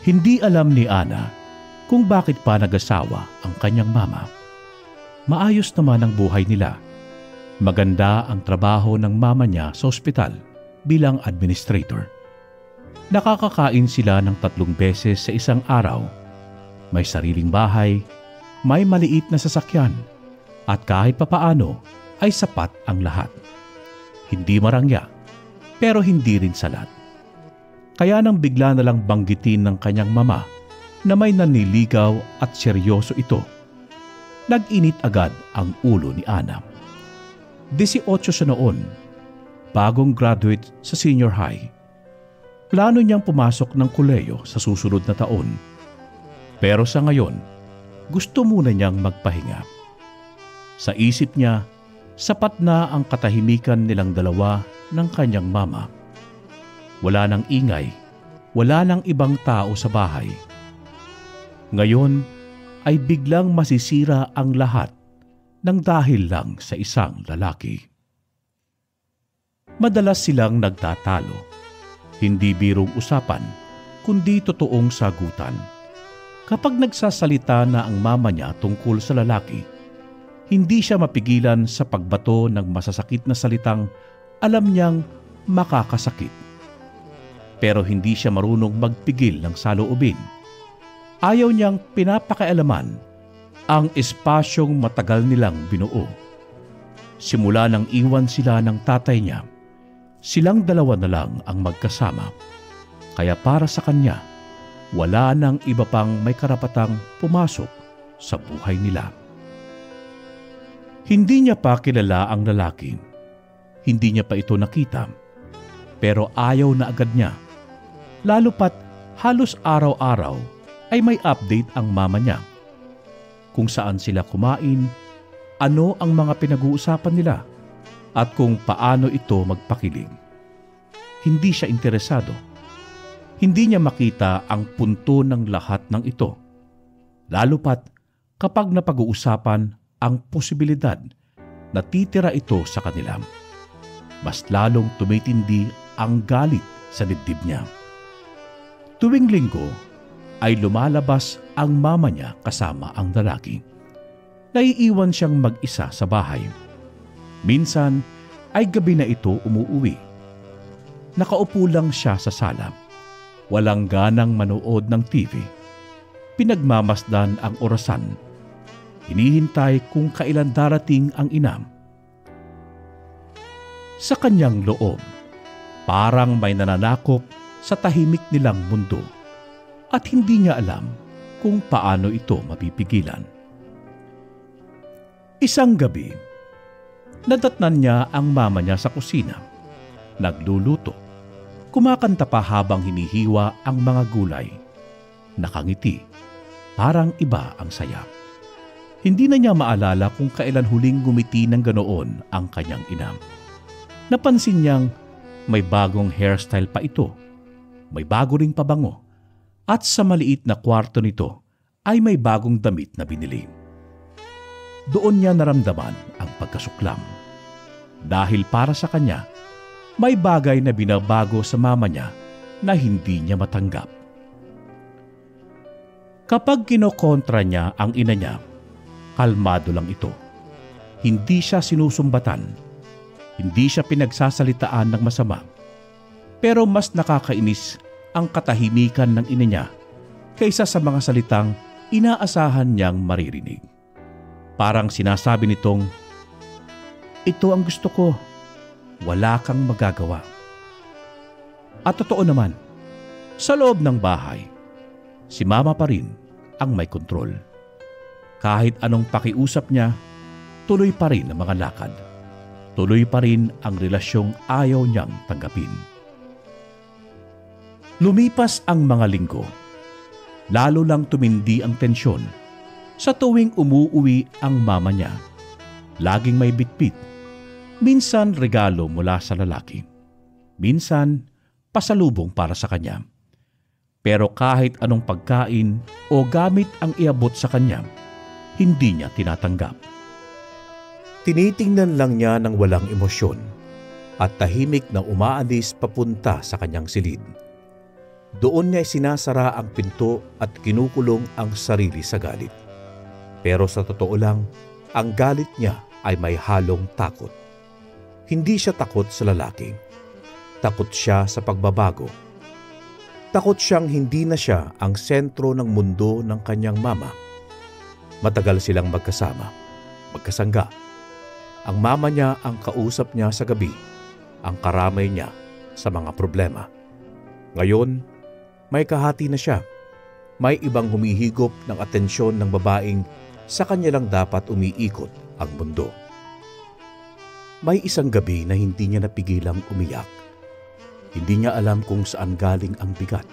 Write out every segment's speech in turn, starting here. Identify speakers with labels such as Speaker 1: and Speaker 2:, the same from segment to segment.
Speaker 1: Hindi alam ni Ana kung bakit pa nag-asawa ang kanyang mama. Maayos naman ang buhay nila. Maganda ang trabaho ng mama niya sa ospital bilang administrator. Nakakakain sila ng 3 beses sa isang araw. May sariling bahay, may maliit na sasakyan, at kahit papaano ay sapat ang lahat. Hindi marangya, pero hindi rin salat. Kaya nang bigla na lang banggitin ng kanyang mama na may naniligaw at seryoso ito, nag-init agad ang ulo ni Ana. 18 siya noon, bagong graduate sa senior high. Plano niyang pumasok ng kolehiyo sa susunod na taon. Pero sa ngayon, gusto muna niyang magpahinga. Sa isip niya, sapat na ang katahimikan nilang dalawa ng kanyang mama. Wala nang ingay, wala nang ibang tao sa bahay. Ngayon ay biglang masisira ang lahat ng dahil lang sa isang lalaki. Madalas silang nagtatalo, hindi birong usapan, kundi totoong sagutan. Kapag nagsasalita na ang mama niya tungkol sa lalaki, hindi siya mapigilan sa pagbato ng masasakit na salitang alam niyang makakasakit. Pero hindi siya marunong magpigil ng saloobin. Ayaw niyang pinapakialaman ang espasyong matagal nilang binuo. Simula nang iwan sila ng tatay niya, silang dalawa na lang ang magkasama. Kaya para sa kanya, wala nang iba pang may karapatang pumasok sa buhay nila. Hindi niya pa kilala ang lalaki. Hindi niya pa ito nakita. Pero ayaw na agad niya. Lalo pat halos araw-araw ay may update ang mama niya. Kung saan sila kumain, ano ang mga pinag-uusapan nila, at kung paano ito magpakilig. Hindi siya interesado. Hindi niya makita ang punto ng lahat ng ito. Lalo pat kapag napag-uusapan ang posibilidad na titira ito sa kanila. Mas lalong tumitindi ang galit sa dibdib niya. Tuwing linggo ay lumalabas ang mama niya kasama ang lalaki. Naiiwan siyang mag-isa sa bahay. Minsan ay gabi na ito umuuwi. Nakaupo lang siya sa sala. Walang ganang manood ng TV. Pinagmamasdan ang orasan. Hinihintay kung kailan darating ang ina. Sa kanyang loob, parang may nananakop sa tahimik nilang mundo at hindi niya alam kung paano ito mapipigilan. Isang gabi, nadatnan niya ang mama niya sa kusina. Nagluluto. Kumakanta pa habang hinihiwa ang mga gulay. Nakangiti. Parang iba ang saya. Hindi na niya maalala kung kailan huling gumiti ng ganoon ang kanyang ina. Napansin niyang may bagong hairstyle pa ito. May bago ring pabango. At sa maliit na kwarto nito ay may bagong damit na binili. Doon niya naramdaman ang pagkasuklam. Dahil para sa kanya, may bagay na binabago sa mama niya na hindi niya matanggap. Kapag kinokontra niya ang ina niya, kalmado lang ito. Hindi siya sinusumbatan. Hindi siya pinagsasalitaan ng masama. Pero mas nakakainis ang katahimikan ng ina niya kaysa sa mga salitang inaasahan niyang maririnig. Parang sinasabi nitong, "Ito ang gusto ko. Wala kang magagawa." At totoo naman, sa loob ng bahay, si mama pa rin ang may kontrol. Kahit anong pakiusap niya, tuloy pa rin ang mga lakad. Tuloy pa rin ang relasyong ayaw niyang tanggapin. Lumipas ang mga linggo. Lalo lang tumindi ang tensyon sa tuwing umuuwi ang mama niya. Laging may bitbit. Minsan regalo mula sa lalaki. Minsan pasalubong para sa kanya. Pero kahit anong pagkain o gamit ang iabot sa kanya, hindi niya tinatanggap. Tinitingnan lang niya ng walang emosyon at tahimik na umaalis papunta sa kanyang silid. Doon niya sinasara ang pinto at kinukulong ang sarili sa galit. Pero sa totoo lang, ang galit niya ay may halong takot. Hindi siya takot sa lalaki. Takot siya sa pagbabago. Takot siyang hindi na siya ang sentro ng mundo ng kanyang mama. Matagal silang magkasama, magkasangga. Ang mama niya ang kausap niya sa gabi, ang karamay niya sa mga problema. Ngayon, may kahati na siya. May ibang humihigop ng atensyon ng babaeng sa kanya lang dapat umiikot ang mundo. May isang gabi na hindi niya napigilang umiyak. Hindi niya alam kung saan galing ang bigat.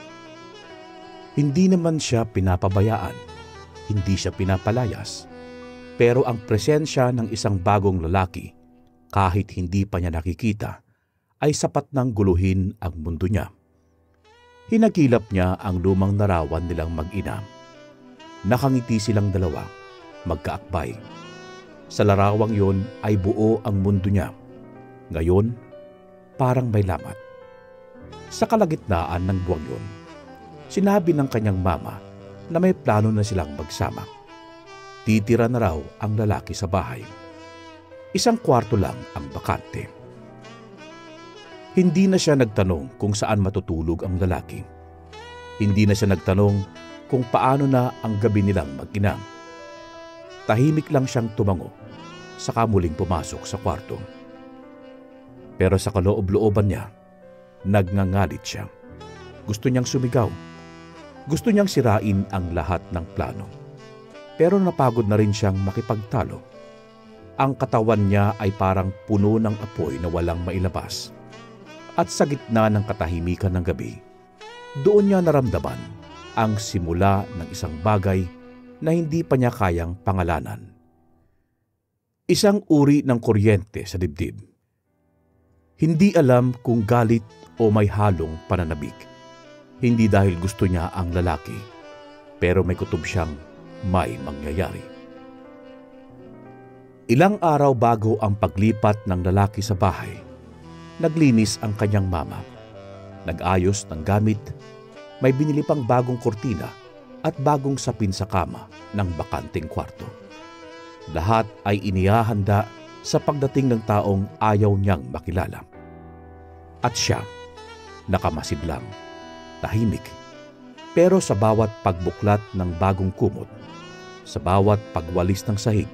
Speaker 1: Hindi naman siya pinapabayaan, hindi siya pinapalayas. Pero ang presensya ng isang bagong lalaki, kahit hindi pa niya nakikita, ay sapat nang guluhin ang mundo niya. Hinagilap niya ang lumang larawan nilang mag-ina. Nakangiti silang dalawa, magkaakbay. Sa larawang yon ay buo ang mundo niya. Ngayon, parang may lamat. Sa kalagitnaan ng buwang yon, sinabi ng kanyang mama na may plano na silang magsama. Titira na raw ang lalaki sa bahay. Isang kwarto lang ang bakante. Hindi na siya nagtanong kung saan matutulog ang lalaki. Hindi na siya nagtanong kung paano na ang gabi nilang mag-ina. Tahimik lang siyang tumango, saka muling pumasok sa kwarto. Pero sa kaloob-looban niya, nagngangalit siya. Gusto niyang sumigaw. Gusto niyang sirain ang lahat ng plano. Pero napagod na rin siyang makipagtalo. Ang katawan niya ay parang puno ng apoy na walang mailabas. At sa gitna ng katahimikan ng gabi, doon niya naramdaman ang simula ng isang bagay na hindi pa niya kayang pangalanan. Isang uri ng kuryente sa dibdib. Hindi alam kung galit o may halong pananabik. Hindi dahil gusto niya ang lalaki, pero may kutob siyang may mangyayari. Ilang araw bago ang paglipat ng lalaki sa bahay, naglinis ang kanyang mama. Nag-ayos ng gamit, may binili pang bagong kortina at bagong sapin sa kama ng bakanting kwarto. Lahat ay inihahanda sa pagdating ng taong ayaw niyang makilala. At siya, nakamasid lang, tahimik. Pero sa bawat pagbuklat ng bagong kumot, sa bawat pagwalis ng sahig,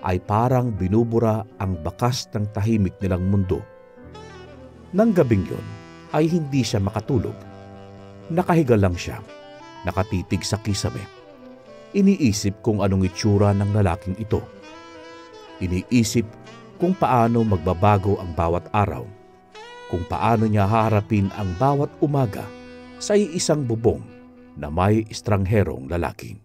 Speaker 1: ay parang binubura ang bakas ng tahimik nilang mundo. Nang gabing yon, ay hindi siya makatulog. Nakahiga lang siya, nakatitig sa kisame. Iniisip kung anong itsura ng lalaking ito. Iniisip kung paano magbabago ang bawat araw, kung paano niya haharapin ang bawat umaga sa iisang bubong na may estrangherong lalaki.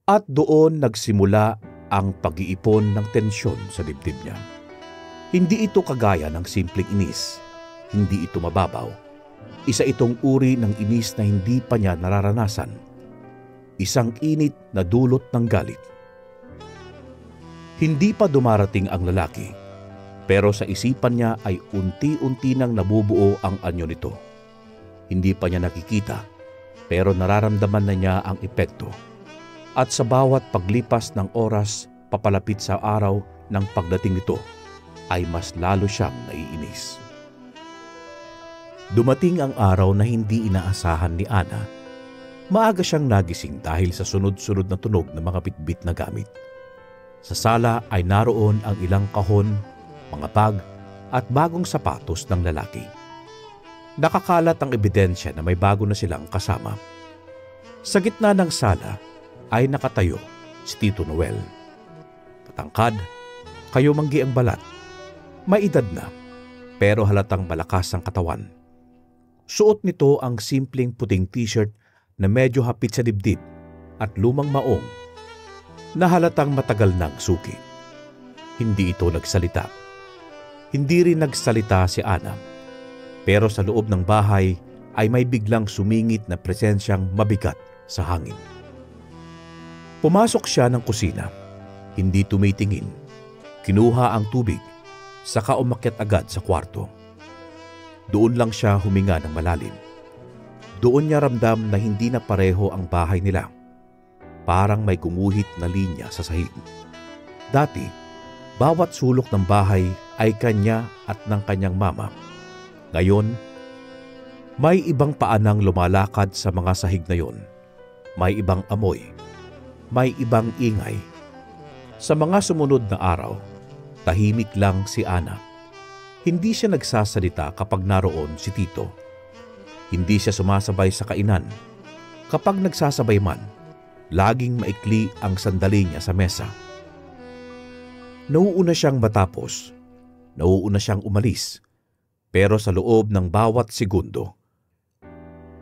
Speaker 1: At doon nagsimula ang pag-iipon ng tensyon sa dibdib niya. Hindi ito kagaya ng simpleng inis, hindi ito mababaw. Isa itong uri ng inis na hindi pa niya nararanasan. Isang init na dulot ng galit. Hindi pa dumarating ang lalaki, pero sa isipan niya ay unti-unti nang nabubuo ang anyo nito. Hindi pa niya nakikita, pero nararamdaman na niya ang epekto. At sa bawat paglipas ng oras papalapit sa araw ng pagdating nito, ay mas lalo siyang naiinis. Dumating ang araw na hindi inaasahan ni Ana. Maaga siyang nagising dahil sa sunod-sunod na tunog ng mga bitbit na gamit. Sa sala ay naroon ang ilang kahon, mga bag at bagong sapatos ng lalaki. Nakakalat ang ebidensya na may bago na silang kasama. Sa gitna ng sala ay nakatayo si Tito Noel. Patangkad, kayumanggi ang balat. May edad na, pero halatang malakas ang katawan. Suot nito ang simpleng puting t-shirt na medyo hapit sa dibdib at lumang maong na halatang matagal nang suki. Hindi ito nagsalita. Hindi rin nagsalita si Ana. Pero sa loob ng bahay ay may biglang sumingit na presensyang mabigat sa hangin. Pumasok siya ng kusina. Hindi tumitingin. Kinuha ang tubig, saka umakyat agad sa kwarto. Doon lang siya huminga ng malalim. Doon niya ramdam na hindi na pareho ang bahay nila. Parang may gumuhit na linya sa sahig. Dati, bawat sulok ng bahay ay kanya at ng kanyang mama. Ngayon, may ibang paanang lumalakad sa mga sahig na yon. May ibang amoy. May ibang ingay. Sa mga sumunod na araw, tahimik lang si Ana. Hindi siya nagsasalita kapag naroon si Tito. Hindi siya sumasabay sa kainan. Kapag nagsasabay man, laging maikli ang sandali niya sa mesa. Nauuna siyang matapos. Nauuna siyang umalis. Pero sa loob ng bawat segundo,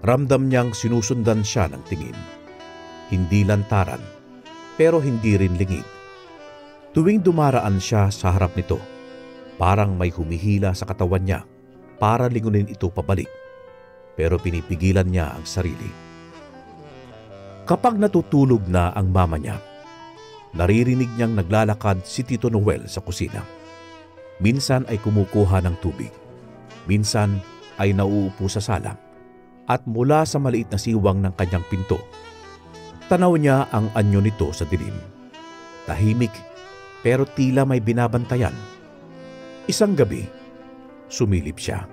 Speaker 1: ramdam niyang sinusundan siya ng tingin. Hindi lantaran, pero hindi rin lingid. Tuwing dumaraan siya sa harap nito, parang may humihila sa katawan niya para lingunin ito pabalik. Pero pinipigilan niya ang sarili. Kapag natutulog na ang mama niya, naririnig niyang naglalakad si Tito Noel sa kusina. Minsan ay kumukuha ng tubig. Minsan ay nauupo sa sala at mula sa maliit na siwang ng kanyang pinto, tanaw niya ang anyo nito sa dilim. Tahimik pero tila may binabantayan. Isang gabi, sumilip siya.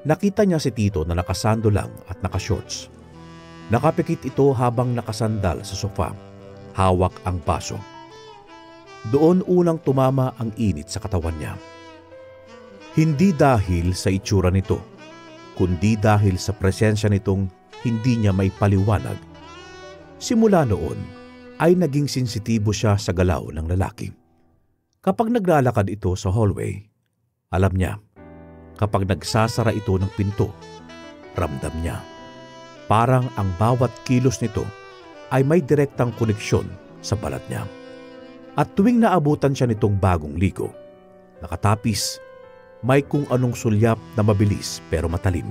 Speaker 1: Nakita niya si Tito na nakasando lang at nakashorts. Nakapikit ito habang nakasandal sa sofa, hawak ang baso. Doon unang tumama ang init sa katawan niya. Hindi dahil sa itsura nito, kundi dahil sa presensya nitong hindi niya may paliwanag. Simula noon ay naging sensitibo siya sa galaw ng lalaki. Kapag naglalakad ito sa hallway, alam niya. Kapag nagsasara ito ng pinto, ramdam niya. Parang ang bawat kilos nito ay may direktang koneksyon sa balat niya. At tuwing naabutan siya nitong bagong ligo, nakatapis, may kung anong sulyap na mabilis pero matalim.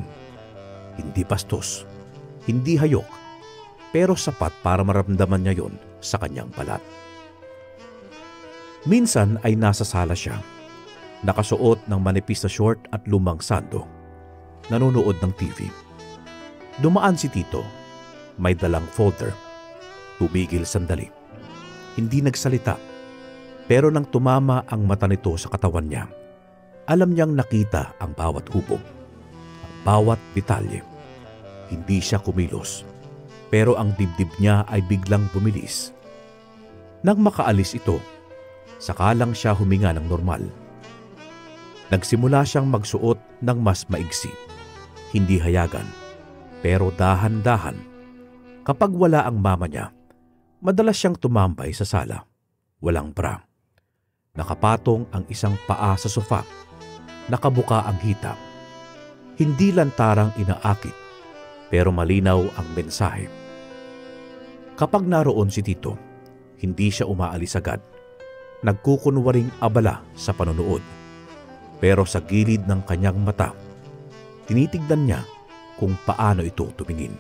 Speaker 1: Hindi bastos, hindi hayok, pero sapat para maramdaman niya yon sa kanyang balat. Minsan ay nasa sala siya. Nakasuot ng manipis na short at lumang sando. Nanonood ng TV. Dumaan si Tito. May dalang folder. Tumigil sandali. Hindi nagsalita. Pero nang tumama ang mata nito sa katawan niya, alam niyang nakita ang bawat hubog. Ang bawat detalye. Hindi siya kumilos. Pero ang dibdib niya ay biglang bumilis. Nang makaalis ito, saka lang siya huminga ng normal. Nagsimula siyang magsuot ng mas maigsi. Hindi hayagan, pero dahan-dahan. Kapag wala ang mama niya, madalas siyang tumambay sa sala. Walang bra. Nakapatong ang isang paa sa sofa. Nakabuka ang hita. Hindi lantarang inaakit, pero malinaw ang mensahe. Kapag naroon si Tito, hindi siya umaalis agad. Nagkukunwaring abala sa panonood. Pero sa gilid ng kanyang mata, tinitignan niya kung paano ito tumingin.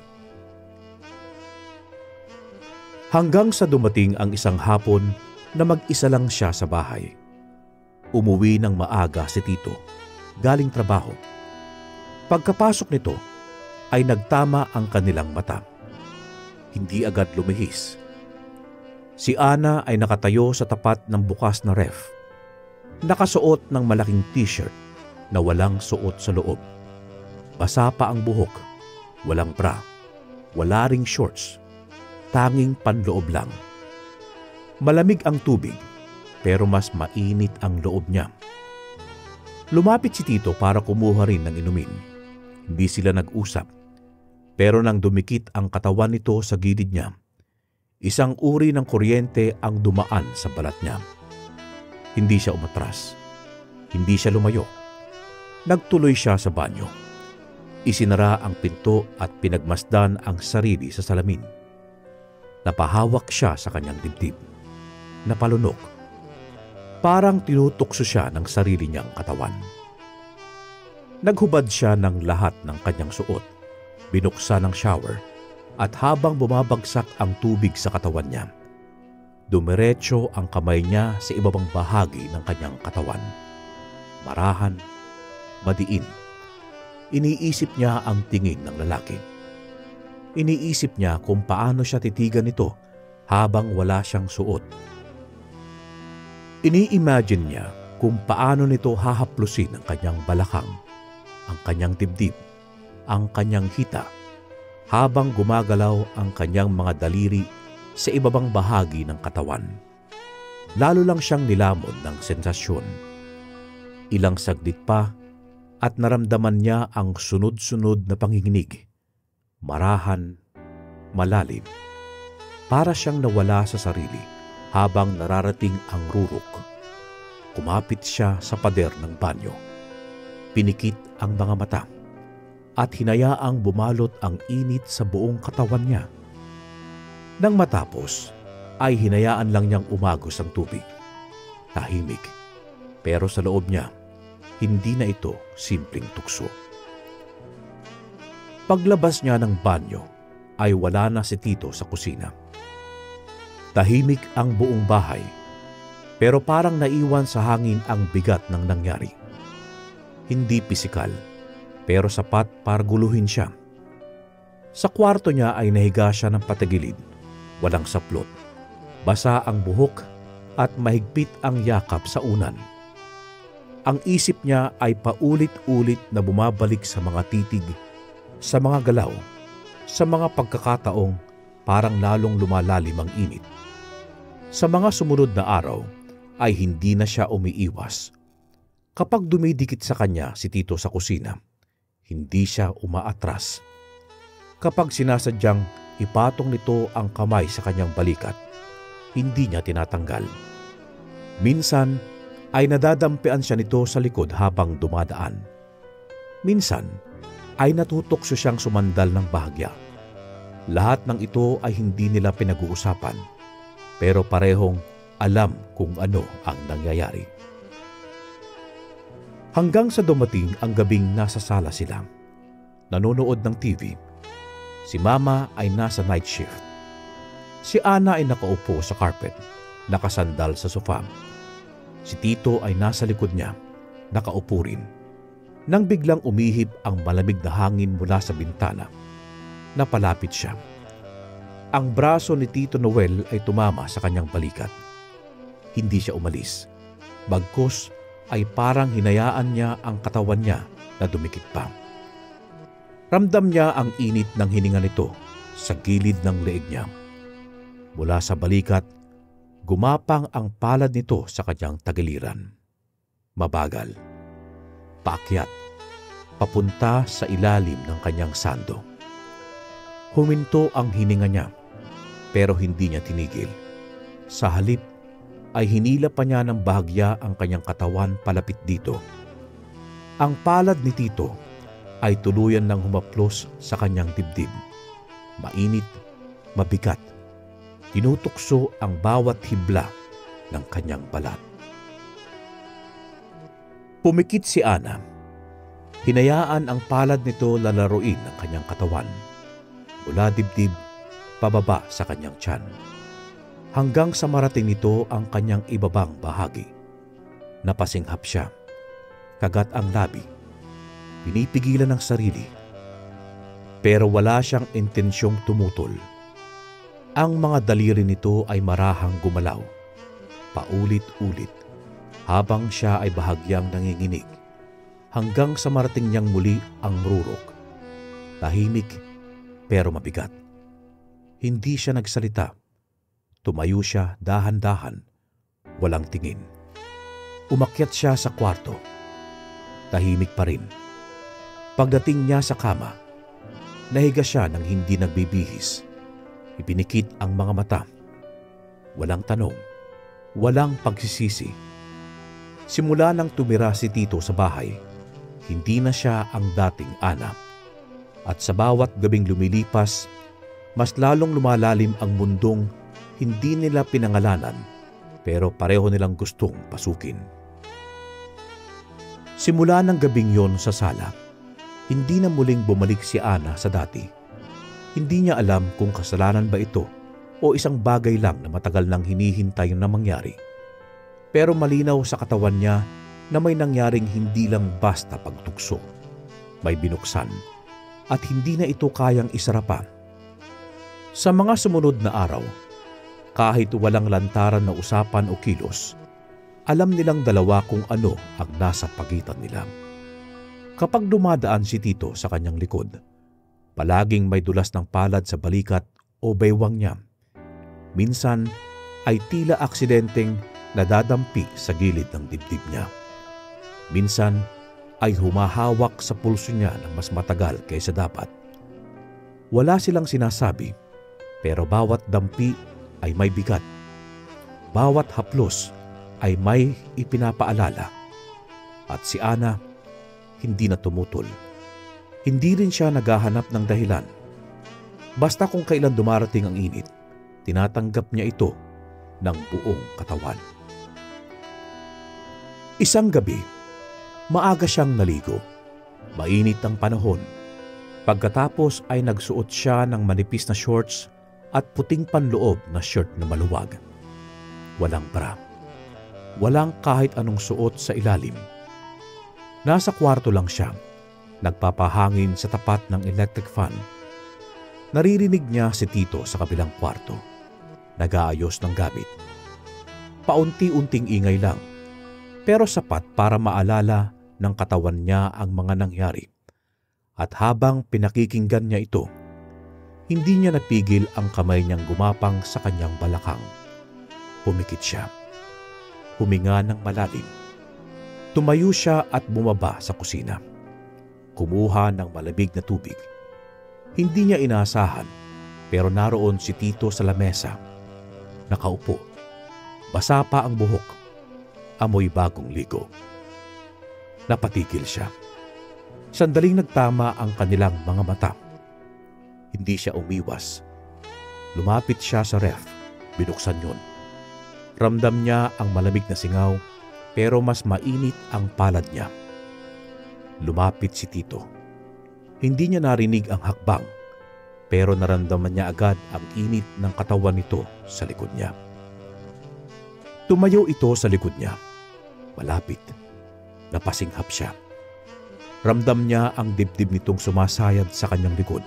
Speaker 1: Hanggang sa dumating ang isang hapon na mag-isa lang siya sa bahay. Umuwi ng maaga si Tito, galing trabaho. Pagkapasok nito, ay nagtama ang kanilang mata. Hindi agad lumihis. Si Ana ay nakatayo sa tapat ng bukas na ref. Nakasuot ng malaking t-shirt na walang suot sa loob. Basa pa ang buhok, walang bra, wala ring shorts, tanging panloob lang. Malamig ang tubig, pero mas mainit ang loob niya. Lumapit si Tito para kumuha rin ng inumin. Hindi sila nag-usap, pero nang dumikit ang katawan nito sa gilid niya, isang uri ng kuryente ang dumaan sa balat niya. Hindi siya umatras. Hindi siya lumayo. Nagtuloy siya sa banyo. Isinara ang pinto at pinagmasdan ang sarili sa salamin. Napahawak siya sa kanyang dibdib. Napalunok. Parang tinutokso siya ng sarili niyang katawan. Naghubad siya ng lahat ng kanyang suot. Binuksan ang shower at habang bumabagsak ang tubig sa katawan niya, dumiretso ang kamay niya sa ibabang bahagi ng kanyang katawan. Marahan, madiin. Iniisip niya ang tingin ng lalaki. Iniisip niya kung paano siya titigan nito habang wala siyang suot. Ini-imagine niya kung paano nito hahaplusin ang kanyang balakang, ang kanyang dibdib, ang kanyang hita, habang gumagalaw ang kanyang mga daliri sa ibabang bahagi ng katawan. Lalo lang siyang nilamon ng sensasyon. Ilang saglit pa at naramdaman niya ang sunod-sunod na panginginig. Marahan, malalim. Para siyang nawala sa sarili habang nararating ang rurok. Kumapit siya sa pader ng banyo. Pinikit ang mga mata at hinayaang bumalot ang init sa buong katawan niya. Nang matapos, ay hinayaan lang niyang umagos ang tubig. Tahimik, pero sa loob niya, hindi na ito simpleng tukso. Paglabas niya ng banyo, ay wala na si Tito sa kusina. Tahimik ang buong bahay, pero parang naiwan sa hangin ang bigat ng nangyari. Hindi pisikal, pero sapat para guluhin siya. Sa kwarto niya ay nahiga siya ng patagilid, walang saplot. Basa ang buhok at mahigpit ang yakap sa unan. Ang isip niya ay paulit-ulit na bumabalik sa mga titig, sa mga galaw, sa mga pagkakataong parang lalong lumalalim ang init. Sa mga sumunod na araw ay hindi na siya umiiwas. Kapag dumidikit sa kanya si Tito sa kusina, hindi siya umaatras. Kapag sinasadyang ipatong nito ang kamay sa kanyang balikat, hindi niya tinatanggal. Minsan ay nadadampian siya nito sa likod habang dumadaan. Minsan ay natutokso siyang sumandal ng bahagya. Lahat ng ito ay hindi nila pinag-uusapan, pero parehong alam kung ano ang nangyayari. Hanggang sa dumating ang gabing nasa sala sila. Nanonood ng TV. Si Mama ay nasa night shift. Si Ana ay nakaupo sa carpet, nakasandal sa sofa. Si Tito ay nasa likod niya, nakaupo rin. Nang biglang umihip ang malamig na hangin mula sa bintana, napalapit siya. Ang braso ni Tito Noel ay tumama sa kanyang balikat. Hindi siya umalis. Bagkus ay parang hinayaan niya ang katawan niya na dumikit pa. Ramdam niya ang init ng hininga nito sa gilid ng leeg niya. Mula sa balikat, gumapang ang palad nito sa kanyang tagiliran. Mabagal. Paakyat. Papunta sa ilalim ng kanyang sando. Huminto ang hininga niya, pero hindi niya tinigil. Sa halip, ay hinila pa niya ng bahagya ang kanyang katawan palapit dito. Ang palad ni Tito ay tuluyan ng humaplos sa kanyang dibdib. Mainit, mabigat. Tinutukso ang bawat hibla ng kanyang balat. Pumikit si Ana. Hinayaan ang palad nito lalaruin ang kanyang katawan. Mula dibdib, pababa sa kanyang tiyan. Hanggang sa marating nito ang kanyang ibabang bahagi. Napasinghap siya. Kagat ang labi. Pinipigilan ng sarili. Pero wala siyang intensyong tumutol. Ang mga daliri nito ay marahang gumalaw. Paulit-ulit. Habang siya ay bahagyang nanginginig. Hanggang sa marating niyang muli ang rurok. Tahimik pero mabigat. Hindi siya nagsalita. Tumayo siya dahan-dahan, walang tingin. Umakyat siya sa kwarto. Tahimik pa rin. Pagdating niya sa kama, nahiga siya nang hindi nagbibihis. Ipinikit ang mga mata. Walang tanong, walang pagsisisi. Simula nang tumira si Tito sa bahay, hindi na siya ang dating Ana. At sa bawat gabing lumilipas, mas lalong lumalalim ang mundong hindi nila pinangalanan, pero pareho nilang gustong pasukin. Simula ng gabing yon sa sala, hindi na muling bumalik si Ana sa dati. Hindi niya alam kung kasalanan ba ito o isang bagay lang na matagal nang hinihintay na mangyari. Pero malinaw sa katawan niya na may nangyaring hindi lang basta pagtukso. May binuksan at hindi na ito kayang isara pa. Sa mga sumunod na araw, kahit walang lantaran na usapan o kilos, alam nilang dalawa kung ano ang nasa pagitan nila. Kapag dumadaan si Tito sa kanyang likod, palaging may dulas ng palad sa balikat o baywang niya. Minsan ay tila aksidenteng nadadampi sa gilid ng dibdib niya. Minsan ay humahawak sa pulso niya ng mas matagal kaysa dapat. Wala silang sinasabi, pero bawat dampi ay may bigat. Bawat haplos ay may ipinapaalala. At si Ana, hindi na tumutol. Hindi rin siya naghahanap ng dahilan. Basta kung kailan dumarating ang init, tinatanggap niya ito ng buong katawan. Isang gabi, maaga siyang naligo. Mainit ang panahon. Pagkatapos ay nagsuot siya ng manipis na shorts at puting panloob na shirt na maluwag. Walang bra. Walang kahit anong suot sa ilalim. Nasa kwarto lang siya, nagpapahangin sa tapat ng electric fan. Naririnig niya si Tito sa kabilang kwarto, nag-aayos ng gamit. Paunti-unting ingay lang, pero sapat para maalala ng katawan niya ang mga nangyari. At habang pinakikinggan niya ito, hindi niya napigil ang kamay niyang gumapang sa kanyang balakang. Pumikit siya. Huminga ng malalim. Tumayo siya at bumaba sa kusina. Kumuha ng malamig na tubig. Hindi niya inaasahan, pero naroon si Tito sa lamesa. Nakaupo. Basa pa ang buhok. Amoy bagong ligo. Napatigil siya. Sandaling nagtama ang kanilang mga mata. Hindi siya umiwas. Lumapit siya sa ref. Binuksan yun. Ramdam niya ang malamig na singaw, pero mas mainit ang palad niya. Lumapit si Tito. Hindi niya narinig ang hakbang, pero naramdaman niya agad ang init ng katawan nito sa likod niya. Tumayo ito sa likod niya. Malapit. Napasinghap siya. Ramdam niya ang dibdib nitong sumasayad sa kanyang likod.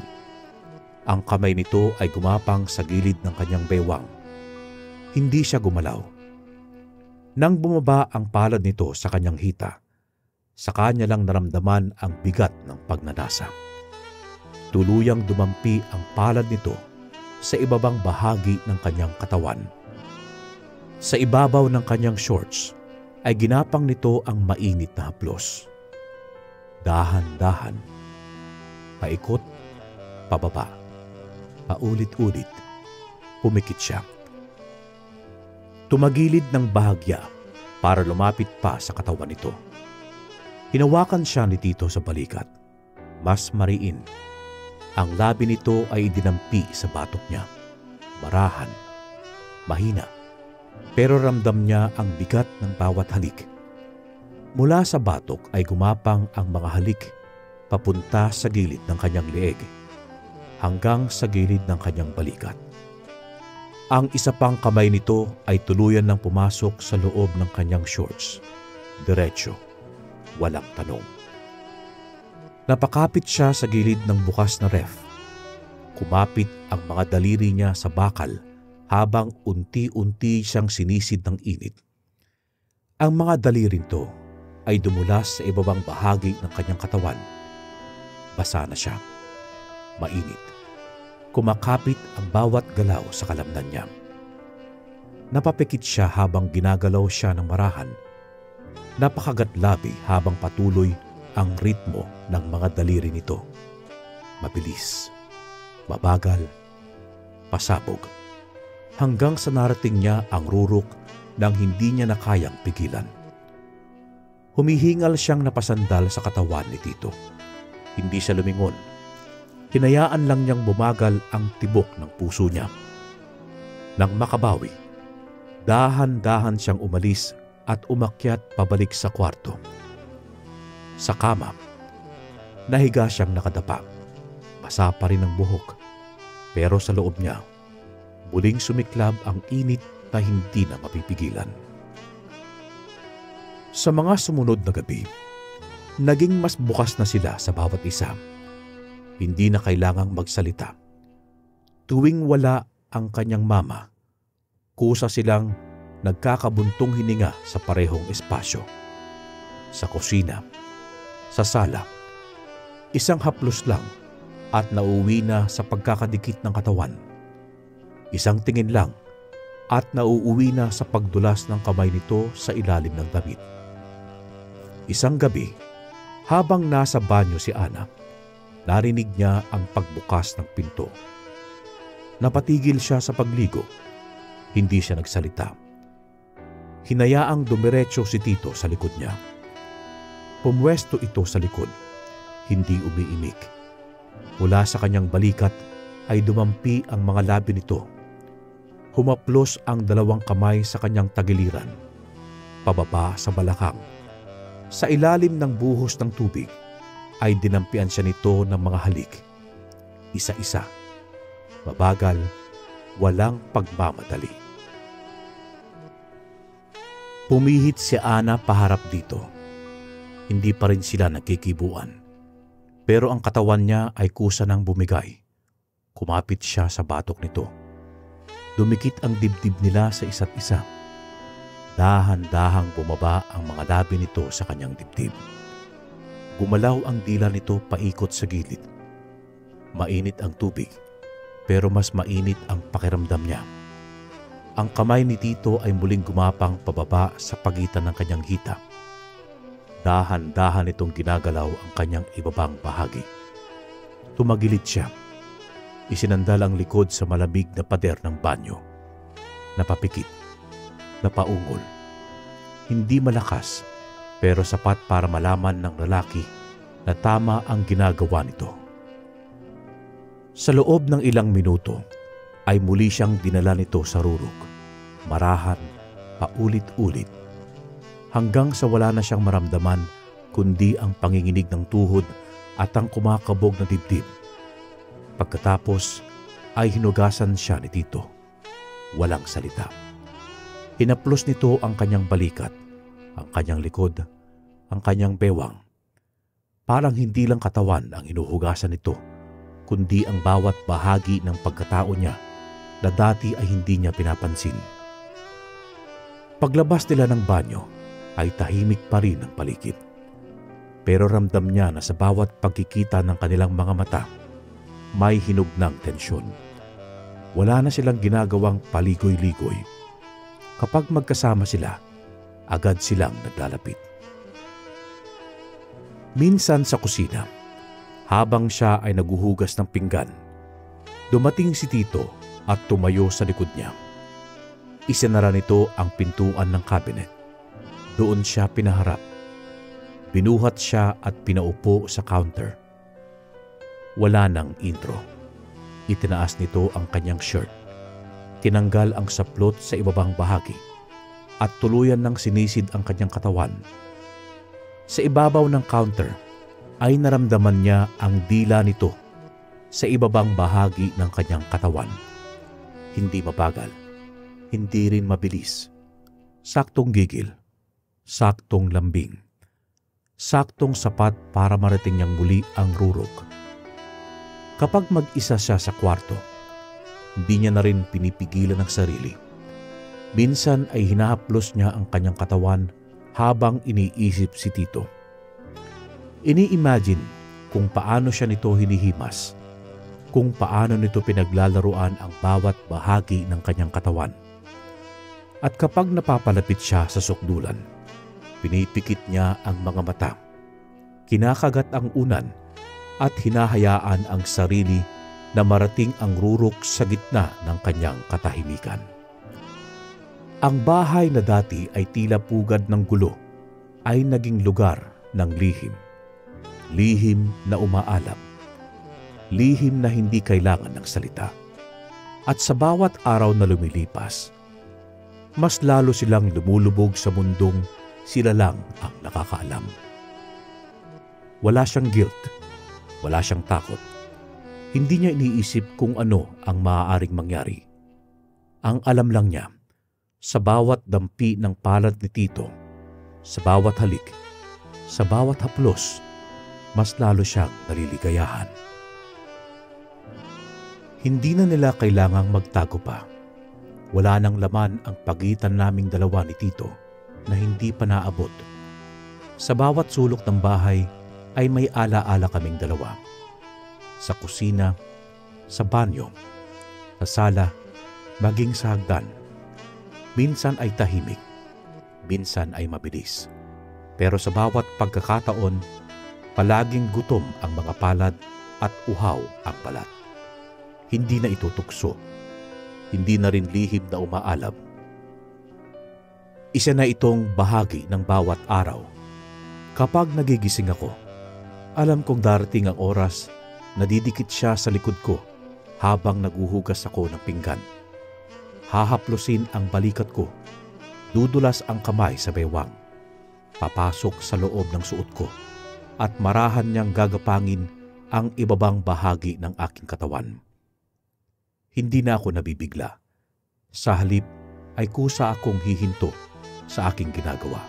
Speaker 1: Ang kamay nito ay gumapang sa gilid ng kanyang baywang. Hindi siya gumalaw. Nang bumaba ang palad nito sa kanyang hita, sa kanya lang naramdaman ang bigat ng pagnanasa. Tuluyang dumampi ang palad nito sa ibabang bahagi ng kanyang katawan. Sa ibabaw ng kanyang shorts ay ginapang nito ang mainit na haplos. Dahan-dahan, paikot, pababa, paulit-ulit, pumikit siya. Tumagilid ng bahagya para lumapit pa sa katawan nito. Hinawakan siya ni Tito sa balikat. Mas mariin. Ang labi nito ay idinampi sa batok niya. Marahan, mahina, pero ramdam niya ang bigat ng bawat halik. Mula sa batok ay gumapang ang mga halik papunta sa gilid ng kanyang leeg hanggang sa gilid ng kanyang balikat. Ang isa pang kamay nito ay tuluyan ng pumasok sa loob ng kanyang shorts. Diretso, walang tanong. Napakapit siya sa gilid ng bukas na ref. Kumapit ang mga daliri niya sa bakal habang unti-unti siyang sinisid ng init. Ang mga daliri nito ay dumulas sa ibabang bahagi ng kanyang katawan. Basa na siya. Mainit. Kumakapit ang bawat galaw sa kalamnan niya. Napapikit siya habang ginagalaw siya ng marahan. Napakagatlabi habang patuloy ang ritmo ng mga daliri nito. Mabilis, mabagal, pasabog. Hanggang sa narating niya ang rurok nang hindi niya na kayang pigilan. Humihingal siyang napasandal sa katawan ni Tito. Hindi siya lumingon. Hinayaan lang niyang bumagal ang tibok ng puso niya. Nang makabawi, dahan-dahan siyang umalis at umakyat pabalik sa kwarto. Sa kama, nahiga siyang nakadapa. Basa pa rin ang buhok, pero sa loob niya, muling sumiklab ang init na hindi na mapipigilan. Sa mga sumunod na gabi, naging mas bukas na sila sa bawat isa. Hindi na kailangang magsalita. Tuwing wala ang kanyang mama, kusa silang nagkakabuntong hininga sa parehong espasyo. Sa kusina, sa sala, isang haplos lang at nauuwi na sa pagkakadikit ng katawan. Isang tingin lang at nauuwi na sa pagdulas ng kamay nito sa ilalim ng damit. Isang gabi, habang nasa banyo si Ana, narinig niya ang pagbukas ng pinto. Napatigil siya sa pagligo. Hindi siya nagsalita. Hinayaang dumiretso si Tito sa likod niya. Pumwesto ito sa likod, hindi umiimik. Mula sa kanyang balikat ay dumampi ang mga labi nito. Humaplos ang dalawang kamay sa kanyang tagiliran, pababa sa balakang. Sa ilalim ng buhos ng tubig ay dinampian siya nito ng mga halik. Isa-isa, mabagal, walang pagmamadali. Pumihit si Ana paharap dito. Hindi pa rin sila nagkikibuan. Pero ang katawan niya ay kusa ng bumigay. Kumapit siya sa batok nito. Dumikit ang dibdib nila sa isa't isa. Dahan-dahang bumaba ang mga labi nito sa kanyang dibdib. Gumalaw ang dila nito paikot sa gilid. Mainit ang tubig, pero mas mainit ang pakiramdam niya. Ang kamay ni Tito ay muling gumapang pababa sa pagitan ng kanyang hita. Dahan-dahan itong ginagalaw ang kanyang ibabang bahagi. Tumagilid siya. Isinandal ang likod sa malamig na pader ng banyo. Napapikit. Napaungol. Hindi malakas, pero sapat para malaman ng lalaki na tama ang ginagawa nito. Sa loob ng ilang minuto, ay muli siyang dinala nito sa rurok. Marahan, paulit-ulit. Hanggang sa wala na siyang maramdaman kundi ang panginginig ng tuhod at ang kumakabog na dibdib. Pagkatapos ay hinugasan siya ni Tito. Walang salita. Hinaplos nito ang kanyang balikat, ang kanyang likod, ang kanyang bewang. Parang hindi lang katawan ang hinuhugasan nito, kundi ang bawat bahagi ng pagkatao niya na dati ay hindi niya pinapansin. Paglabas nila ng banyo ay tahimik pa rin ang paligid. Pero ramdam niya na sa bawat pagkikita ng kanilang mga mata, may hinugnang tensyon. Wala na silang ginagawang paligoy-ligoy. Kapag magkasama sila, agad silang naglalapit. Minsan sa kusina, habang siya ay naguhugas ng pinggan, dumating si Tito at tumayo sa likod niya. Isinara nito ang pintuan ng cabinet. Doon siya pinaharap. Binuhat siya at pinaupo sa counter. Wala nang intro. Itinaas nito ang kanyang shirt. Tinanggal ang saplot sa ibabang bahagi at tuluyan ng sinisid ang kanyang katawan. Sa ibabaw ng counter ay naramdaman niya ang dila nito sa ibabang bahagi ng kanyang katawan. Hindi mabagal, hindi rin mabilis. Saktong gigil, saktong lambing, saktong sapat para marating niyang muli ang rurok. Kapag mag-isa siya sa kwarto, hindi niya na rin pinipigilan ang sarili. Minsan ay hinahaplos niya ang kanyang katawan habang iniisip si Tito. Ini-imagine kung paano siya nito hinihimas, kung paano nito pinaglalaruan ang bawat bahagi ng kanyang katawan. At kapag napapalapit siya sa sukdulan, pinipikit niya ang mga mata, kinakagat ang unan at hinahayaan ang sarili na marating ang rurok sa gitna ng kanyang katahimikan. Ang bahay na dati ay tila pugad ng gulo ay naging lugar ng lihim. Lihim na umaalab. Lihim na hindi kailangan ng salita. At sa bawat araw na lumilipas, mas lalo silang lumulubog sa mundong sila lang ang nakakaalam. Wala siyang guilt. Wala siyang takot. Hindi niya iniisip kung ano ang maaaring mangyari. Ang alam lang niya, sa bawat dampi ng palad ni Tito, sa bawat halik, sa bawat haplos, mas lalo siyang naliligayahan. Hindi na nila kailangang magtago pa. Wala nang laman ang pagitan naming dalawa ni Tito na hindi pa naabot. Sa bawat sulok ng bahay ay may ala-ala kaming dalawa. Sa kusina, sa banyo, sa sala, maging sa hagdan. Minsan ay tahimik, minsan ay mabilis. Pero sa bawat pagkakataon, palaging gutom ang mga palad at uhaw ang balat. Hindi na ito tukso, hindi na rin lihim na umaalab. Isa na itong bahagi ng bawat araw. Kapag nagigising ako, alam kong darating ang oras na didikit siya sa likod ko habang naguhugas ako ng pinggan. Hahaplusin ang balikat ko, dudulas ang kamay sa bewang, papasok sa loob ng suot ko, at marahan niyang gagapangin ang ibabang bahagi ng aking katawan. Hindi na ako nabibigla. Sa halip ay kusa akong hihinto sa aking ginagawa.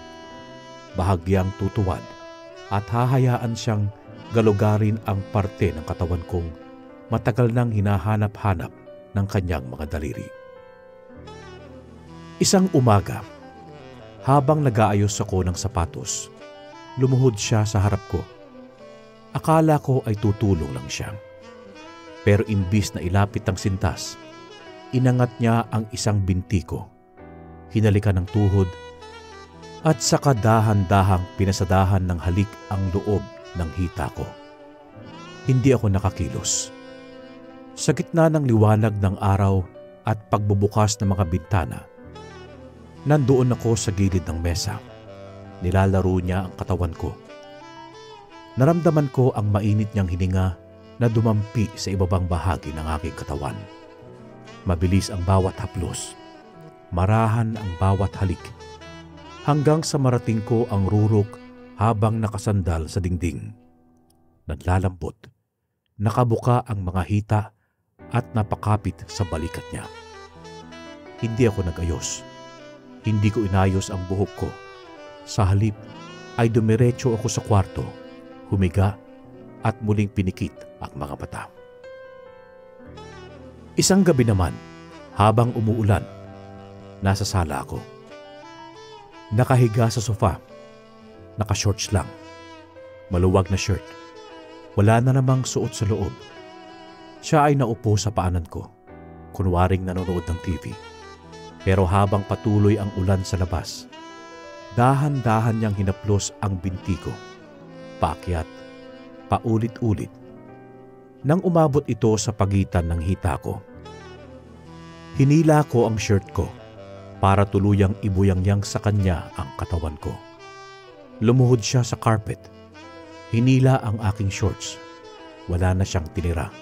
Speaker 1: Bahagyang tutuwad at hahayaan siyang galugarin ang parte ng katawan kong matagal nang hinahanap-hanap ng kanyang mga daliri. Isang umaga, habang nag-aayos ako ng sapatos, lumuhod siya sa harap ko. Akala ko ay tutulong lang siya. Pero imbis na ilapit ang sintas, inangat niya ang isang binti ko, hinalikan ng tuhod, at saka dahan-dahang pinasadahan ng halik ang loob ng hita ko. Hindi ako nakakilos. Sa gitna ng liwanag ng araw at pagbubukas ng mga bintana, nandoon ako sa gilid ng mesa. Nilalaro niya ang katawan ko. Naramdaman ko ang mainit niyang hininga na dumampi sa ibabang bahagi ng aking katawan. Mabilis ang bawat haplos, marahan ang bawat halik, hanggang sa marating ko ang rurok habang nakasandal sa dingding. Nanlalambot, nakabuka ang mga hita at napakapit sa balikat niya. Hindi ako nag-ayos. Hindi ko inayos ang buhok ko. Sa halip ay dumiretso ako sa kwarto, humiga at muling pinikit ang mga mata. Isang gabi naman, habang umuulan, nasa sala ako. Nakahiga sa sofa, naka-shorts lang, maluwag na shirt, wala na namang suot sa loob. Siya ay naupo sa paanan ko, kunwaring nanonood ng TV. Pero habang patuloy ang ulan sa labas, dahan-dahan niyang hinaplos ang binti ko, paakyat, paulit-ulit, nang umabot ito sa pagitan ng hita ko. Hinila ko ang shirt ko para tuluyang ibuyangyang sa kanya ang katawan ko. Lumuhod siya sa carpet. Hinila ang aking shorts. Wala na siyang tinira.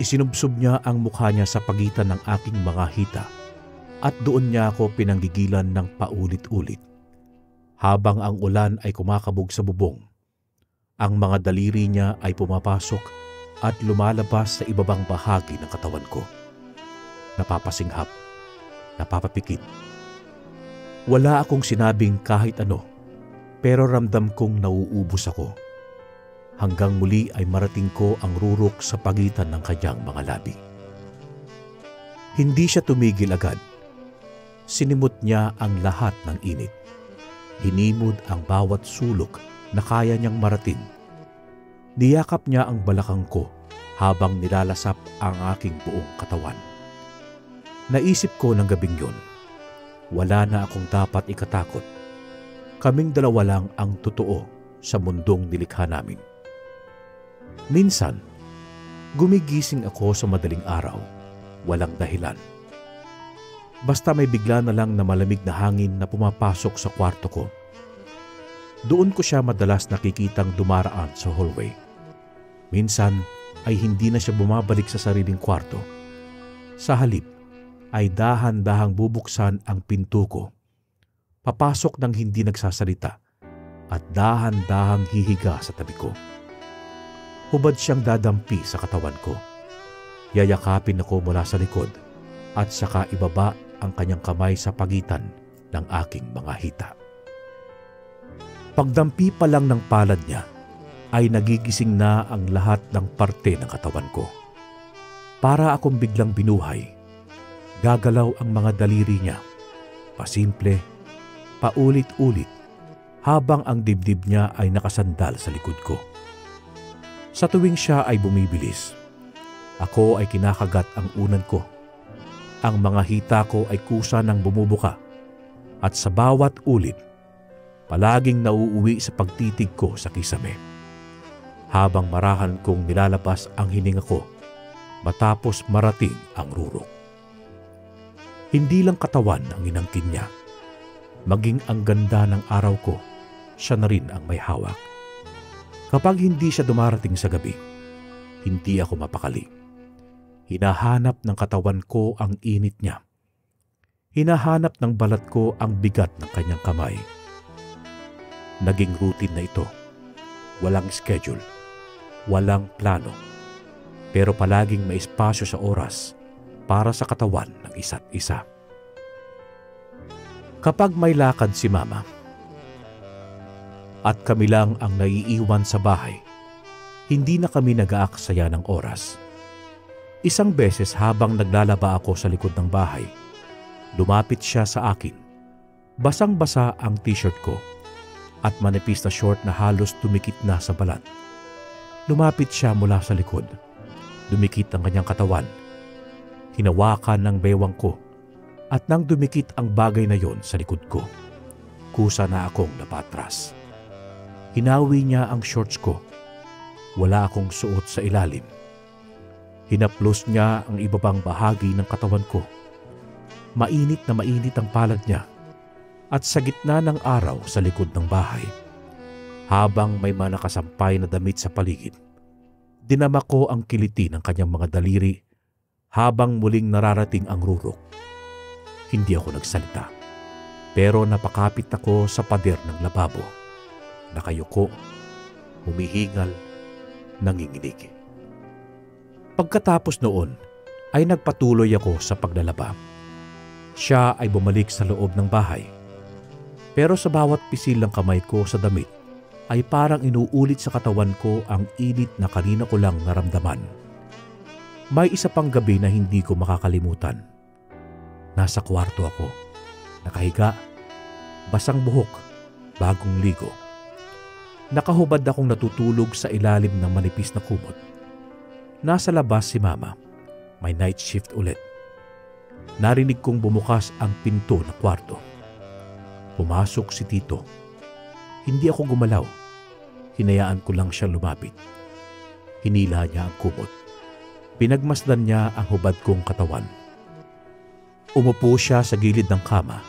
Speaker 1: Isinubsob niya ang mukha niya sa pagitan ng aking mga hita at doon niya ako pinanggigilan ng paulit-ulit. Habang ang ulan ay kumakabog sa bubong, ang mga daliri niya ay pumapasok at lumalabas sa ibabang bahagi ng katawan ko. Napapasinghap, napapapikit. Wala akong sinabing kahit ano, pero ramdam kong nauubos ako. Hanggang muli ay marating ko ang rurok sa pagitan ng kanyang mga labi. Hindi siya tumigil agad. Sinimot niya ang lahat ng init. Hinimod ang bawat sulok na kaya niyang marating. Niyakap niya ang balakang ko habang nilalasap ang aking buong katawan. Naisip ko ng gabing yun, wala na akong dapat ikatakot. Kaming dalawa lang ang totoo sa mundong nilikha namin. Minsan, gumigising ako sa madaling araw, walang dahilan. Basta may bigla na lang na malamig na hangin na pumapasok sa kwarto ko. Doon ko siya madalas nakikitang dumaraan sa hallway. Minsan ay hindi na siya bumabalik sa sariling kwarto. Sa halip ay dahan-dahang bubuksan ang pinto ko. Papasok ng hindi nagsasalita at dahan-dahang hihiga sa tabi ko. Hubad siyang dadampi sa katawan ko. Yayakapin ako mula sa likod at saka ibaba ang kanyang kamay sa pagitan ng aking mga hita. Pagdampi pa lang ng palad niya, ay nagigising na ang lahat ng parte ng katawan ko. Para akong biglang binuhay. Gagalaw ang mga daliri niya. Pasimple, paulit-ulit, habang ang dibdib niya ay nakasandal sa likod ko. Sa tuwing siya ay bumibilis, ako ay kinakagat ang unan ko. Ang mga hita ko ay kusa ng bumubuka at sa bawat ulit, palaging nauuwi sa pagtitig ko sa kisame. Habang marahan kong nilalabas ang hininga ko matapos marating ang rurok. Hindi lang katawan ang inangkin niya. Maging ang ganda ng araw ko, siya na rin ang may hawak. Kapag hindi siya dumarating sa gabi, hindi ako mapakali. Hinahanap ng katawan ko ang init niya. Hinahanap ng balat ko ang bigat ng kanyang kamay. Naging routine na ito. Walang schedule, walang plano. Pero palaging may espasyo sa oras para sa katawan ng isa't isa. Kapag may lakad si Mama at kami lang ang naiiwan sa bahay, hindi na kami nag-aaksaya ng oras. Isang beses habang naglalaba ako sa likod ng bahay, lumapit siya sa akin. Basang-basa ang t-shirt ko at manipis na short na halos dumikit na sa balat. Lumapit siya mula sa likod. Dumikit ang kanyang katawan. Hinawakan ng bewang ko at nang dumikit ang bagay na yon sa likod ko, kusa na akong napatras. Hinawi niya ang shorts ko. Wala akong suot sa ilalim. Hinaplos niya ang iba pang bahagi ng katawan ko. Mainit na mainit ang palad niya at sa gitna ng araw sa likod ng bahay, habang may mga nakasampay na damit sa paligid, dinama ko ang kiliti ng kanyang mga daliri habang muling nararating ang rurok. Hindi ako nagsalita, pero napakapit ako sa pader ng lababo. Nakayuko, humihingal, nanginginig. Pagkatapos noon, ay nagpatuloy ako sa paglalaba. Siya ay bumalik sa loob ng bahay. Pero sa bawat pisil ng kamay ko sa damit, ay parang inuulit sa katawan ko ang init na kanina ko lang naramdaman. May isa pang gabi na hindi ko makakalimutan. Nasa kwarto ako, nakahiga, basang buhok, bagong ligo. Nakahubad akong natutulog sa ilalim ng manipis na kumot. Nasa labas si Mama, may night shift ulit. Narinig kong bumukas ang pinto ng kwarto. Pumasok si Tito. Hindi ako gumalaw. Hinayaan ko lang siya lumapit. Hinila niya ang kumot. Pinagmasdan niya ang hubad kong katawan. Umupo siya sa gilid ng kama.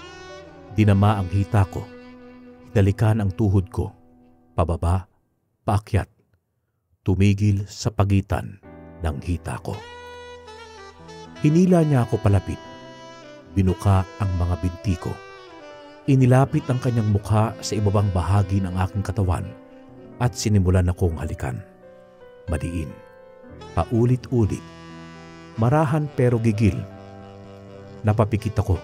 Speaker 1: Dinama ang hita ko. Hinalikan ang tuhod ko. Pababa, paakyat. Tumigil sa pagitan ng hita ko. Hinila niya ako palapit. Binuka ang mga binti ko. Inilapit ang kanyang mukha sa ibabang bahagi ng aking katawan at sinimulan akong halikan. Madiin, paulit-ulit, marahan pero gigil. Napapikit ako,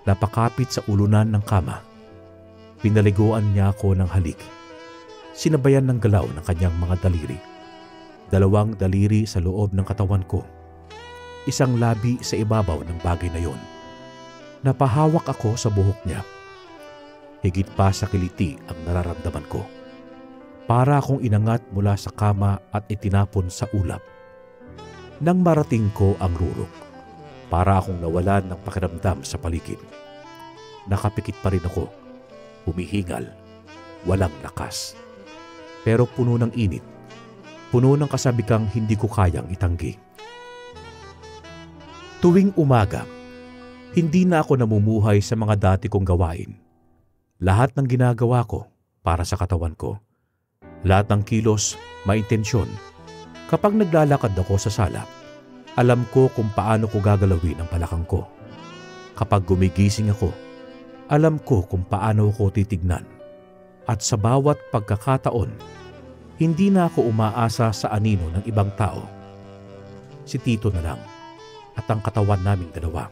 Speaker 1: napakapit sa ulunan ng kama. Pinaliguan niya ako ng halik. Sinabayan ng galaw ng kanyang mga daliri. 2 daliri sa loob ng katawan ko. Isang labi sa ibabaw ng bagay na yon. Napahawak ako sa buhok niya. Higit pa sa kiliti ang nararamdaman ko. Para akong inangat mula sa kama at itinapon sa ulap. Nang marating ko ang rurok, para akong nawalan ng pakiramdam sa paligid. Nakapikit pa rin ako, humihingal, walang lakas. Pero puno ng init, puno ng kasabikang hindi ko kayang itanggi. Tuwing umaga, hindi na ako namumuhay sa mga dati kong gawain. Lahat ng ginagawa ko para sa katawan ko. Lahat ng kilos, may intensyon. Kapag naglalakad ako sa sala, alam ko kung paano ko gagalawin ang balakang ko. Kapag gumigising ako, alam ko kung paano ko titignan. At sa bawat pagkakataon, hindi na ako umaasa sa anino ng ibang tao. Si Tito na lang at ang katawan naming dalawa.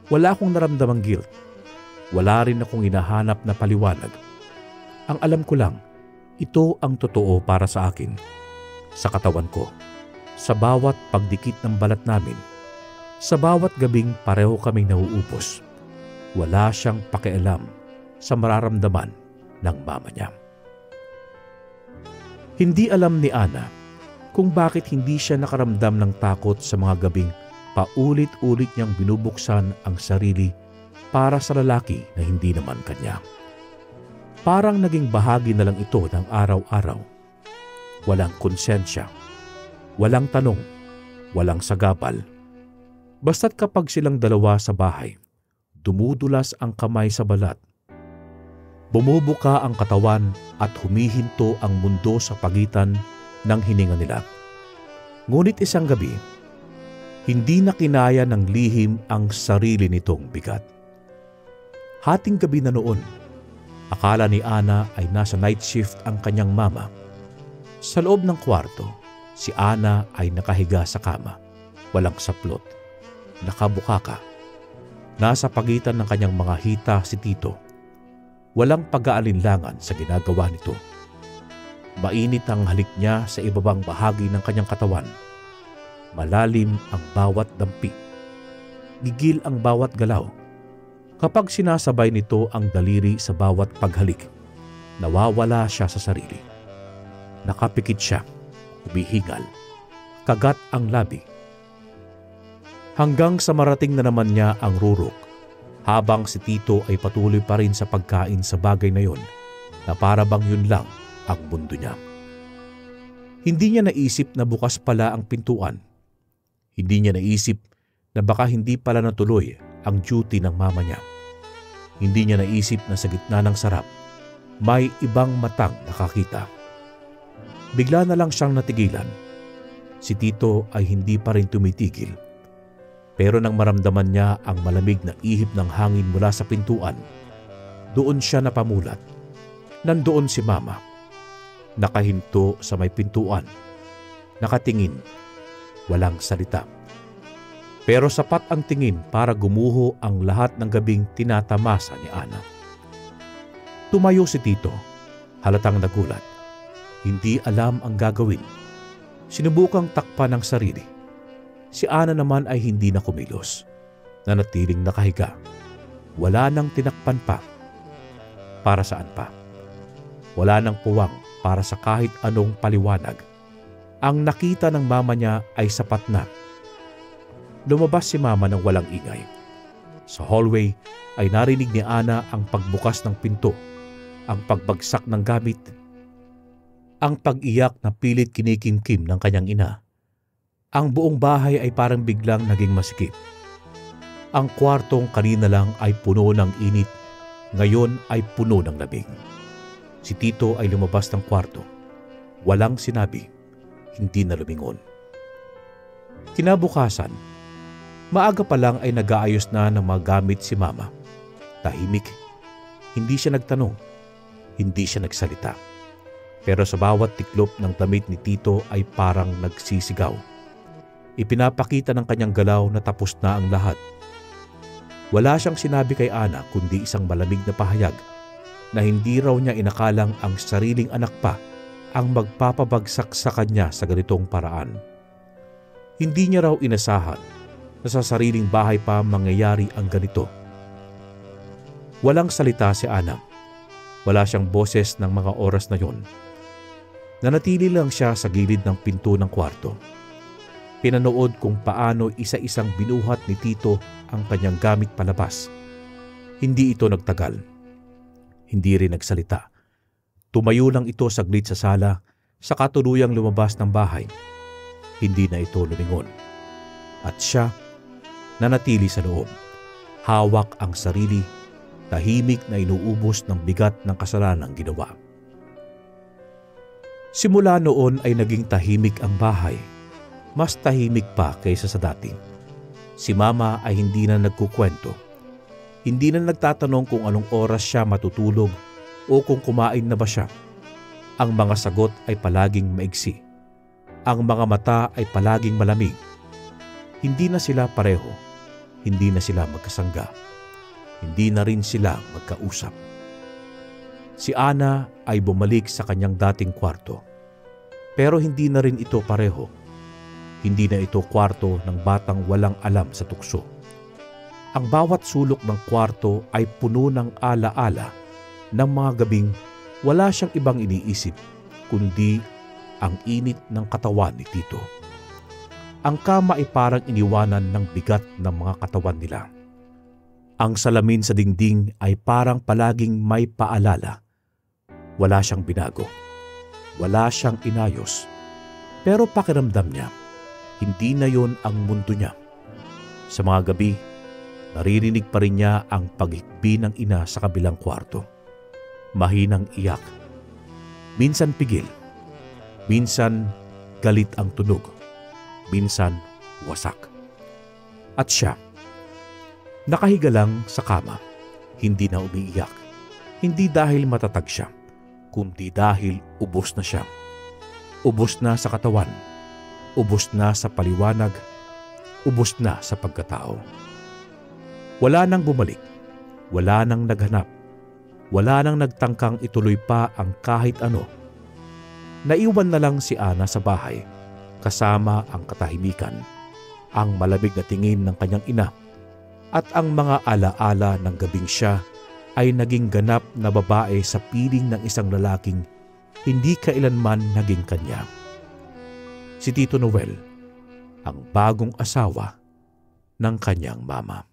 Speaker 1: Wala akong naramdamang guilt. Wala rin akong hinahanap na paliwanag. Ang alam ko lang, ito ang totoo para sa akin, sa katawan ko. Sa bawat pagdikit ng balat namin, sa bawat gabing pareho kaming nauupos, wala siyang pakialam sa mararamdaman ng mama niya. Hindi alam ni Ana kung bakit hindi siya nakaramdam ng takot sa mga gabing paulit-ulit niyang binubuksan ang sarili para sa lalaki na hindi naman kanya. Parang naging bahagi na lang ito ng araw-araw. Walang konsensya, walang tanong, walang sagabal. Basta't kapag silang dalawa sa bahay, dumudulas ang kamay sa balat. Bumubuka ang katawan at humihinto ang mundo sa pagitan ng hininga nila. Ngunit isang gabi, hindi na kinaya ng lihim ang sarili nitong bigat. Hating gabi na noon, akala ni Ana ay nasa night shift ang kanyang mama. Sa loob ng kwarto, si Ana ay nakahiga sa kama, walang saplot, nakabukaka. Nasa pagitan ng kanyang mga hita si Tito. Walang pag-aalinlangan sa ginagawa nito. Mainit ang halik niya sa ibabang bahagi ng kanyang katawan. Malalim ang bawat dampi. Gigil ang bawat galaw. Kapag sinasabay nito ang daliri sa bawat paghalik, nawawala siya sa sarili. Nakapikit siya, humihingal, kagat ang labi. Hanggang sa marating na naman niya ang rurok, habang si Tito ay patuloy pa rin sa pagkain sa bagay na yon, na para bang yun lang ang mundo niya. Hindi niya naisip na bukas pala ang pintuan. Hindi niya naisip na baka hindi pala natuloy ang duty ng mama niya. Hindi niya naisip na sa gitna ng sarap, may ibang matang nakakita. Bigla na lang siyang natigilan. Si Tito ay hindi pa rin tumitigil. Pero nang maramdaman niya ang malamig na ihip ng hangin mula sa pintuan, doon siya napamulat. Nandoon si mama. Nakahinto sa may pintuan. Nakatingin. Walang salita. Pero sapat ang tingin para gumuho ang lahat ng gabing tinatamasa ni Ana. Tumayo si Tito, halatang nagulat. Hindi alam ang gagawin. Sinubukang takpan ng sarili. Si Ana naman ay hindi na kumilos. Nanatiling nakahiga. Wala nang tinakpan pa. Para saan pa? Wala nang puwang para sa kahit anong paliwanag. Ang nakita ng mama niya ay sapat na. Lumabas si mama ng walang ingay. Sa hallway ay narinig ni Ana ang pagbukas ng pinto, ang pagbagsak ng gamit, ang pag-iyak na pilit kinikimkim ng kanyang ina. Ang buong bahay ay parang biglang naging masikip. Ang kwartong kanina lang ay puno ng init, ngayon ay puno ng lamig. Si Tito ay lumabas ng kwarto. Walang sinabi, hindi na lumingon. Kinabukasan, maaga pa lang ay nag-aayos na ng mga gamit si mama. Tahimik. Hindi siya nagtanong. Hindi siya nagsalita. Pero sa bawat tiklop ng damit ni Tito ay parang nagsisigaw. Ipinapakita ng kanyang galaw na tapos na ang lahat. Wala siyang sinabi kay Ana kundi isang malamig na pahayag na hindi raw niya inakalang ang sariling anak pa ang magpapabagsak sa kanya sa ganitong paraan. Hindi niya raw inasahan na sa sariling bahay pa mangyayari ang ganito. Walang salita si Ana. Wala siyang boses ng mga oras na yon. Nanatili lang siya sa gilid ng pinto ng kwarto. Pinanood kung paano isa-isang binuhat ni Tito ang kanyang gamit palabas. Hindi ito nagtagal. Hindi rin nagsalita. Tumayo lang ito saglit sa sala, saka tuluyang lumabas ng bahay. Hindi na ito lumingon. At siya, nanatili sa loob. Hawak ang sarili, tahimik na inuubos ng bigat ng kasalanang ginawa. Simula noon ay naging tahimik ang bahay. Mas tahimik pa kaysa sa dati. Si mama ay hindi na nagkukwento. Hindi na nagtatanong kung anong oras siya matutulog o kung kumain na ba siya. Ang mga sagot ay palaging maigsi. Ang mga mata ay palaging malamig. Hindi na sila pareho. Hindi na sila magkasangga. Hindi na rin sila magkausap. Si Ana ay bumalik sa kanyang dating kwarto. Pero hindi na rin ito pareho. Hindi na ito kwarto ng batang walang alam sa tukso. Ang bawat sulok ng kwarto ay puno ng alaala ng mga gabing wala siyang ibang iniisip kundi ang init ng katawan ni Tito. Ang kama ay parang iniwanan ng bigat ng mga katawan nila. Ang salamin sa dingding ay parang palaging may paalala. Wala siyang binago. Wala siyang inayos. Pero pakiramdam niya, hindi na yon ang mundo niya. Sa mga gabi, naririnig pa rin niya ang paghikbi ng ina sa kabilang kwarto. Mahinang iyak. Minsan pigil. Minsan galit ang tunog. Minsan wasak. At siya, nakahiga lang sa kama, hindi na umiiyak. Hindi dahil matatag siya, kundi dahil ubos na siya. Ubos na sa katawan, ubos na sa paliwanag, ubos na sa pagkatao. Wala nang bumalik, wala nang naghanap, wala nang nagtangkang ituloy pa ang kahit ano. Naiwan na lang si Ana sa bahay, kasama ang katahimikan, ang malamig na tingin ng kanyang ina, at ang mga alaala ng gabing siya ay naging ganap na babae sa piling ng isang lalaking hindi kailanman naging kanya. Si Tito Noel, ang bagong asawa ng kanyang mama.